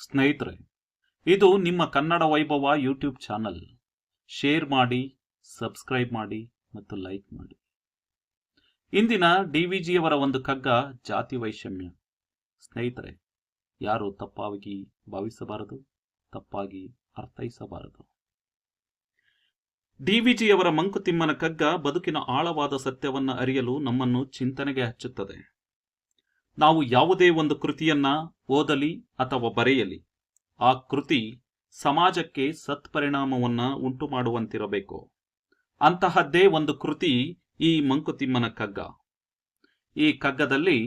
ಸ್ನೇಹಿತರೆ, ಇದು ನಿಮ್ಮ ಕನ್ನಡ ವೈಭವ ಯೂಟ್ಯೂಬ್ ಚಾನಲ್. ಶೇರ್ ಮಾಡಿ, ಸಬ್ಸ್ಕ್ರೈಬ್ ಮಾಡಿ ಮತ್ತು ಲೈಕ್ ಮಾಡಿ. ಇಂದಿನ ಡಿವಿಜಿಯವರ ಒಂದು ಕಗ್ಗ ಜಾತಿ ವೈಷಮ್ಯ. ಸ್ನೇಹಿತರೆ, ಯಾರು ತಪ್ಪಾಗಿ ಭಾವಿಸಬಾರದು, ತಪ್ಪಾಗಿ ಅರ್ಥೈಸಬಾರದು. ಡಿವಿಜಿಯವರ ಮಂಕುತಿಮ್ಮನ ಕಗ್ಗ ಬದುಕಿನ ಆಳವಾದ ಸತ್ಯವನ್ನ ಅರಿಯಲು ನಮ್ಮನ್ನು ಚಿಂತನೆಗೆ ಹಚ್ಚುತ್ತದೆ. ನಾವು ಯಾವುದೇ ಒಂದು ಕೃತಿಯನ್ನ ಓದಲಿ ಅಥವಾ ಬರೆಯಲಿ, ಆ ಕೃತಿ ಸಮಾಜಕ್ಕೆ ಸತ್ಪರಿಣಾಮವನ್ನ ಉಂಟು ಮಾಡುವಂತಿರಬೇಕು. ಅಂತಹದ್ದೇ ಒಂದು ಕೃತಿ ಈ ಮಂಕುತಿಮ್ಮನ ಕಗ್ಗ. ಈ ಕಗ್ಗದಲ್ಲಿ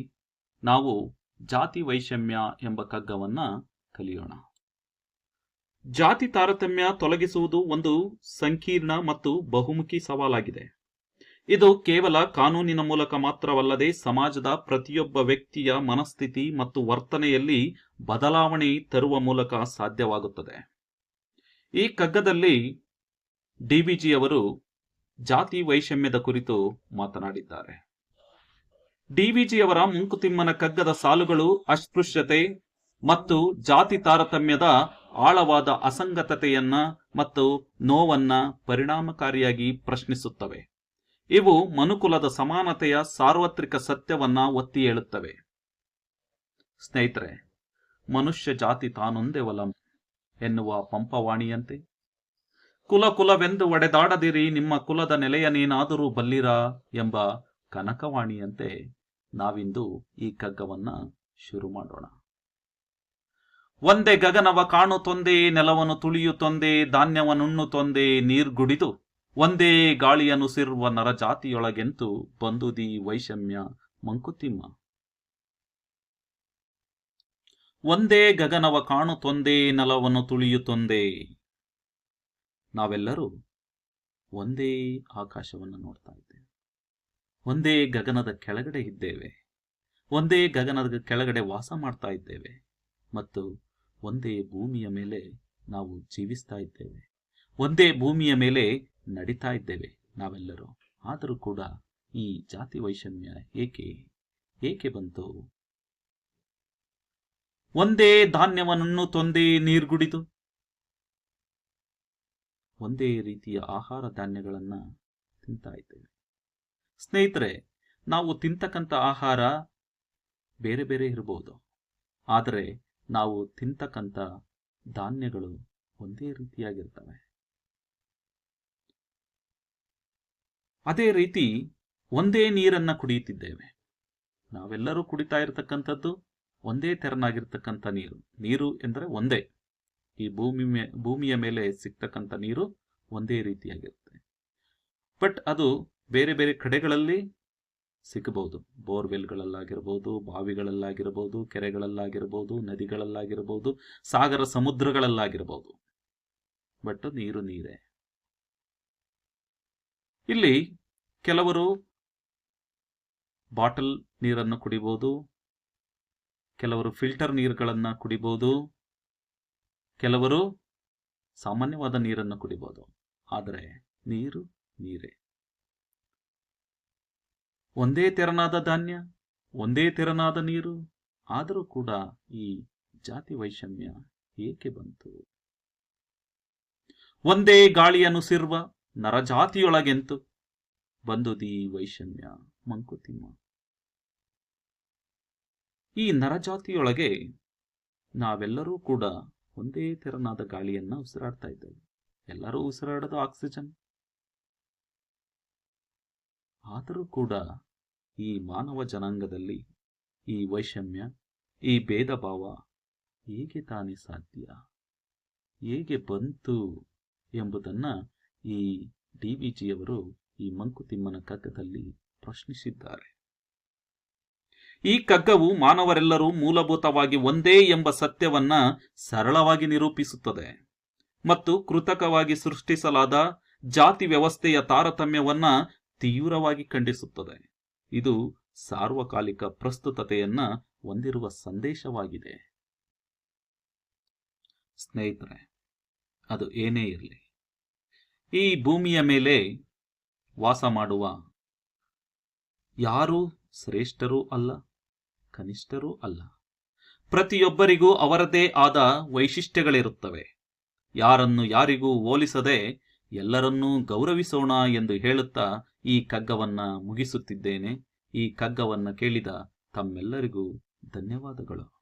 ನಾವು ಜಾತಿ ವೈಷಮ್ಯ ಎಂಬ ಕಗ್ಗವನ್ನ ಕಲಿಯೋಣ. ಜಾತಿ ತಾರತಮ್ಯ ತೊಲಗಿಸುವುದು ಒಂದು ಸಂಕೀರ್ಣ ಮತ್ತು ಬಹುಮುಖಿ ಸವಾಲಾಗಿದೆ. ಇದು ಕೇವಲ ಕಾನೂನಿನ ಮೂಲಕ ಮಾತ್ರವಲ್ಲದೆ ಸಮಾಜದ ಪ್ರತಿಯೊಬ್ಬ ವ್ಯಕ್ತಿಯ ಮನಸ್ಥಿತಿ ಮತ್ತು ವರ್ತನೆಯಲ್ಲಿ ಬದಲಾವಣೆ ತರುವ ಮೂಲಕ ಸಾಧ್ಯವಾಗುತ್ತದೆ. ಈ ಕಗ್ಗದಲ್ಲಿ ಡಿವಿಜಿಯವರು ಜಾತಿ ವೈಷಮ್ಯದ ಕುರಿತು ಮಾತನಾಡಿದ್ದಾರೆ. ಡಿವಿಜಿಯವರ ಮಂಕುತಿಮ್ಮನ ಕಗ್ಗದ ಸಾಲುಗಳು ಅಸ್ಪೃಶ್ಯತೆ ಮತ್ತು ಜಾತಿ ತಾರತಮ್ಯದ ಆಳವಾದ ಅಸಂಗತತೆಯನ್ನ ಮತ್ತು ನೋವನ್ನ ಪರಿಣಾಮಕಾರಿಯಾಗಿ ಪ್ರಶ್ನಿಸುತ್ತವೆ. ಇವು ಮನುಕುಲದ ಸಮಾನತೆಯ ಸಾರ್ವತ್ರಿಕ ಸತ್ಯವನ್ನ ಒತ್ತಿ ಹೇಳುತ್ತವೆ. ಸ್ನೇಹಿತರೆ, ಮನುಷ್ಯ ಜಾತಿ ತಾನೊಂದೇ ಒಲಂ ಎನ್ನುವ ಪಂಪವಾಣಿಯಂತೆ, ಕುಲ ಕುಲವೆಂದು ಒಡೆದಾಡದಿರಿ, ನಿಮ್ಮ ಕುಲದ ನೆಲೆಯನೇನಾದರೂ ಬಲ್ಲಿರಾ ಎಂಬ ಕನಕವಾಣಿಯಂತೆ ನಾವಿಂದು ಈ ಕಗ್ಗವನ್ನ ಶುರು ಮಾಡೋಣ. ಒಂದೇ ಗಗನವ ಕಾಣುತ್ತೊಂದೇ, ನೆಲವನ್ನು ತುಳಿಯುತ್ತೊಂದೇ, ಧಾನ್ಯವನ್ನುಣ್ಣುತ್ತೊಂದೇ, ನೀರ್ಗುಡಿದು ಒಂದೇ ಗಾಳಿಯನುಸಿರುವ ನರಜಾತಿಯೊಳಗೆಂತು ಬಂದುದಿ ವೈಷಮ್ಯ ಮಂಕುತಿಮ್ಮ. ಒಂದೇ ಗಗನವ ಕಾಣುತ್ತೊಂದೇ, ನೆಲವನ್ನು ತುಳಿಯುತ್ತೊಂದೇ. ನಾವೆಲ್ಲರೂ ಒಂದೇ ಆಕಾಶವನ್ನು ನೋಡ್ತಾ ಇದ್ದೇವೆ, ಒಂದೇ ಗಗನದ ಕೆಳಗಡೆ ಇದ್ದೇವೆ, ಒಂದೇ ಗಗನದ ಕೆಳಗಡೆ ವಾಸ ಮಾಡ್ತಾ ಇದ್ದೇವೆ ಮತ್ತು ಒಂದೇ ಭೂಮಿಯ ಮೇಲೆ ನಾವು ಜೀವಿಸ್ತಾ ಇದ್ದೇವೆ, ಒಂದೇ ಭೂಮಿಯ ಮೇಲೆ ನಡೀತಾ ಇದ್ದೇವೆ ನಾವೆಲ್ಲರೂ. ಆದರೂ ಕೂಡ ಈ ಜಾತಿ ವೈಷಮ್ಯ ಏಕೆ ಬಂತು? ಒಂದೇ ಧಾನ್ಯವನ್ನು ತೊಂದೇ, ನೀರ್ಗುಡಿದು ಒಂದೇ ರೀತಿಯ ಆಹಾರ ಧಾನ್ಯಗಳನ್ನ ತಿಂತಾ ಇದ್ದೇವೆ. ಸ್ನೇಹಿತರೆ, ನಾವು ತಿಂತಕ್ಕಂಥ ಆಹಾರ ಬೇರೆ ಬೇರೆ ಇರಬಹುದು, ಆದರೆ ನಾವು ತಿಂತಕ್ಕಂಥ ಧಾನ್ಯಗಳು ಒಂದೇ ರೀತಿಯಾಗಿರ್ತವೆ. ಅದೇ ರೀತಿ ಒಂದೇ ನೀರನ್ನ ಕುಡಿಯುತ್ತಿದ್ದೇವೆ. ನಾವೆಲ್ಲರೂ ಕುಡಿತಾ ಇರತಕ್ಕಂಥದ್ದು ಒಂದೇ ತೆರನಾಗಿರ್ತಕ್ಕಂಥ ನೀರು ಎಂದರೆ ಒಂದೇ. ಈ ಭೂಮಿಯ ಮೇಲೆ ಸಿಗ್ತಕ್ಕಂಥ ನೀರು ಒಂದೇ ರೀತಿಯಾಗಿರುತ್ತೆ. ಬಟ್ ಅದು ಬೇರೆ ಬೇರೆ ಕಡೆಗಳಲ್ಲಿ ಸಿಗಬಹುದು. ಬೋರ್ವೆಲ್ಗಳಲ್ಲಾಗಿರ್ಬೋದು, ಬಾವಿಗಳಲ್ಲಾಗಿರ್ಬೋದು, ಕೆರೆಗಳಲ್ಲಾಗಿರ್ಬೋದು, ನದಿಗಳಲ್ಲಾಗಿರ್ಬೋದು, ಸಾಗರ ಸಮುದ್ರಗಳಲ್ಲಾಗಿರ್ಬೋದು. ಬಟ್ ನೀರು ನೀರೇ. ಇಲ್ಲಿ ಕೆಲವರು ಬಾಟಲ್ ನೀರನ್ನು ಕುಡಿಬಹುದು, ಕೆಲವರು ಫಿಲ್ಟರ್ ನೀರುಗಳನ್ನ ಕುಡಿಬಹುದು, ಕೆಲವರು ಸಾಮಾನ್ಯವಾದ ನೀರನ್ನು ಕುಡಿಬಹುದು. ಆದರೆ ನೀರು ನೀರೇ. ಒಂದೇ ತೆರನಾದ ಧಾನ್ಯ, ಒಂದೇ ತೆರನಾದ ನೀರು. ಆದರೂ ಕೂಡ ಈ ಜಾತಿ ವೈಷಮ್ಯ ಏಕೆ ಬಂತು? ಒಂದೇ ಗಾಳಿಯನುಸಿರುವ ನರಜಾತಿಯೊಳಗೆಂತು ಬಂದುದಿ ವೈಷಮ್ಯ ಮಂಕುತಿಮ್ಮ. ಈ ನರಜಾತಿಯೊಳಗೆ ನಾವೆಲ್ಲರೂ ಕೂಡ ಒಂದೇ ತೆರನಾದ ಗಾಳಿಯನ್ನ ಉಸಿರಾಡ್ತಾ ಇದ್ದೇವೆ. ಎಲ್ಲರೂ ಉಸಿರಾಡೋದು ಆಕ್ಸಿಜನ್. ಆದರೂ ಕೂಡ ಈ ಮಾನವ ಜನಾಂಗದಲ್ಲಿ ಈ ವೈಷಮ್ಯ, ಈ ಭೇದ ಭಾವ ಹೇಗೆ ತಾನೇ ಸಾಧ್ಯ, ಹೇಗೆ ಬಂತು ಎಂಬುದನ್ನ ಈ ಡಿವಿಜಿಯವರು ಈ ಮಂಕುತಿಮ್ಮನ ಕಗ್ಗದಲ್ಲಿ ಪ್ರಶ್ನಿಸಿದ್ದಾರೆ. ಈ ಕಗ್ಗವು ಮಾನವರೆಲ್ಲರೂ ಮೂಲಭೂತವಾಗಿ ಒಂದೇ ಎಂಬ ಸತ್ಯವನ್ನ ಸರಳವಾಗಿ ನಿರೂಪಿಸುತ್ತದೆ ಮತ್ತು ಕೃತಕವಾಗಿ ಸೃಷ್ಟಿಸಲಾದ ಜಾತಿ ವ್ಯವಸ್ಥೆಯ ತಾರತಮ್ಯವನ್ನ ತೀವ್ರವಾಗಿ ಖಂಡಿಸುತ್ತದೆ. ಇದು ಸಾರ್ವಕಾಲಿಕ ಪ್ರಸ್ತುತತೆಯನ್ನ ಹೊಂದಿರುವ ಸಂದೇಶವಾಗಿದೆ. ಸ್ನೇಹಿತರೆ, ಅದು ಏನೇ ಇರಲಿ, ಈ ಭೂಮಿಯ ಮೇಲೆ ವಾಸ ಮಾಡುವ ಯಾರೂ ಶ್ರೇಷ್ಠರೂ ಅಲ್ಲ, ಕನಿಷ್ಠರೂ ಅಲ್ಲ. ಪ್ರತಿಯೊಬ್ಬರಿಗೂ ಅವರದೇ ಆದ ವೈಶಿಷ್ಟ್ಯಗಳಿರುತ್ತವೆ. ಯಾರನ್ನು ಯಾರಿಗೂ ಹೋಲಿಸದೆ ಎಲ್ಲರನ್ನೂ ಗೌರವಿಸೋಣ ಎಂದು ಹೇಳುತ್ತಾ ಈ ಕಗ್ಗವನ್ನ ಮುಗಿಸುತ್ತಿದ್ದೇನೆ. ಈ ಕಗ್ಗವನ್ನ ಕೇಳಿದ ತಮ್ಮೆಲ್ಲರಿಗೂ ಧನ್ಯವಾದಗಳು.